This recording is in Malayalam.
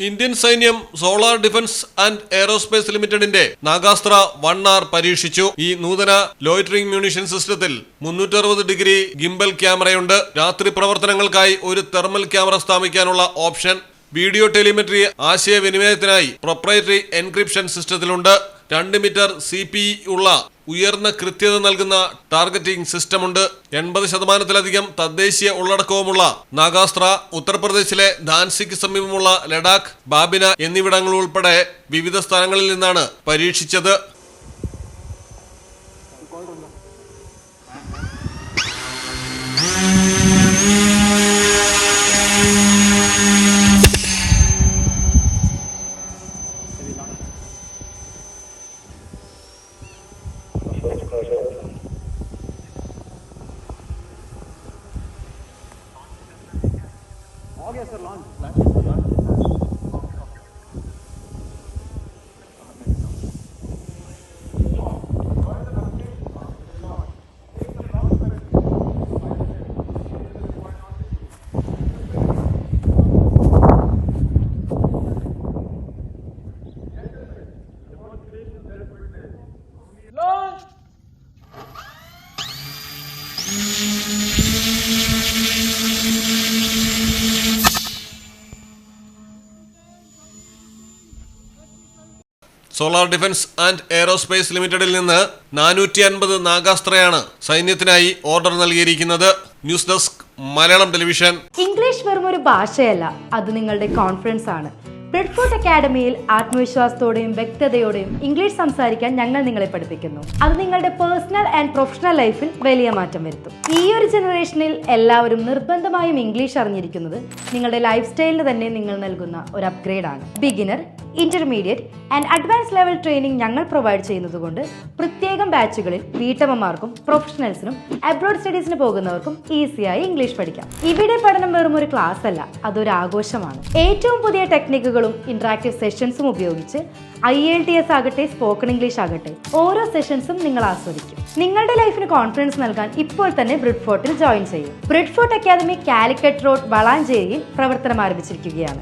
ഇന്ത്യൻ സൈന്യം സോളാർ ഡിഫൻസ് ആൻഡ് എയറോസ്പേസ് ലിമിറ്റഡിന്റെ നാഗാസ്ത്ര 1R പരീക്ഷിച്ചു. ഈ നൂതന ലോയിറ്ററിംഗ് മ്യൂണിഷൻ സിസ്റ്റത്തിൽ 360 ഡിഗ്രി ഗിംബൽ ക്യാമറയുണ്ട്. രാത്രി പ്രവർത്തനങ്ങൾക്കായി ഒരു തെർമൽ ക്യാമറ സ്ഥാപിക്കാനുള്ള ഓപ്ഷൻ, വീഡിയോ ടെലിമെട്രി ആശയവിനിമയത്തിനായി പ്രൊപ്രൈറ്ററി എൻക്രിപ്ഷൻ സിസ്റ്റത്തിലുണ്ട്. 2 മീറ്റർ CPE ഉള്ള ഉയർന്ന കൃത്യത നൽകുന്ന ടാർഗറ്റിംഗ് സിസ്റ്റമുണ്ട്. 80% തദ്ദേശീയ ഉള്ളടക്കവുമുള്ള നാഗാസ്ത്ര ഉത്തർപ്രദേശിലെ ധാൻസിക്ക് സമീപമുള്ള ലഡാക്ക്, ബാബിന എന്നിവിടങ്ങൾ ഉൾപ്പെടെ വിവിധ സ്ഥലങ്ങളിൽ നിന്നാണ് പരീക്ഷിച്ചത്. Okay, sir, launch. Solar defence and aerospace ലിമിറ്റഡിൽ നിന്ന് 450 നാഗാസ്ത്രയാണ് സൈന്യത്തിനായി ഓർഡർ നൽകിയിരിക്കുന്നത്. News desk, Malayalam television. English വെറും ഒരു ഭാഷയല്ല, അത് നിങ്ങളുടെ കോൺഫിഡൻസ് ആണ്. ബ്രെഡ്ഫോർട്ട് അക്കാഡമിയിൽ ആത്മവിശ്വാസത്തോടെയും വ്യക്തതയോടെയും ഇംഗ്ലീഷ് സംസാരിക്കാൻ ഞങ്ങൾ നിങ്ങളെ പഠിപ്പിക്കുന്നു. അത് നിങ്ങളുടെ പേഴ്സണൽ ആൻഡ് പ്രൊഫഷണൽ ലൈഫിൽ വലിയ മാറ്റം വരുത്തും. ഈ ഒരു ജനറേഷനിൽ എല്ലാവരും നിർബന്ധമായും ഇംഗ്ലീഷ് അറിഞ്ഞിരിക്കുന്നത് നിങ്ങളുടെ ലൈഫ് സ്റ്റൈലിന് തന്നെ നിങ്ങൾ നൽകുന്ന ഒരു അപ്ഗ്രേഡ് ആണ്. Beginner, intermediate and advance level training ഞങ്ങൾ പ്രൊവൈഡ് ചെയ്യുന്നതുകൊണ്ട് പ്രത്യേകം ബാച്ചുകളിൽ വീട്ടമ്മമാർക്കും പ്രൊഫഷണൽസിനും അബ്രോഡ് സ്റ്റഡീസിന് പോകുന്നവർക്കും ഈസിയായി ഇംഗ്ലീഷ് പഠിക്കാം. ഇവിടെ പഠനം വെറും ഒരു ക്ലാസ് അല്ല, അതൊരു ആഘോഷമാണ്. ഏറ്റവും പുതിയ ടെക്നിക്കുകളും ഇന്ററാക്റ്റീവ് സെഷൻസും ഉപയോഗിച്ച് IELTS ആകട്ടെ, സ്പോക്കൺ ഇംഗ്ലീഷ് ആകട്ടെ, ഓരോ സെഷൻസും നിങ്ങൾ ആസ്വദിക്കും. നിങ്ങളുടെ ലൈഫിന് കോൺഫിഡൻസ് നൽകാൻ ഇപ്പോൾ തന്നെ ബ്രെഡ്ഫോർട്ടിൽ ജോയിൻ ചെയ്യും. ബ്രെഡ്ഫോർട്ട് അക്കാദമി കാലിക്കറ്റ് റോഡ്, വളാഞ്ചേരിയിൽ പ്രവർത്തനം ആരംഭിച്ചിരിക്കുകയാണ്.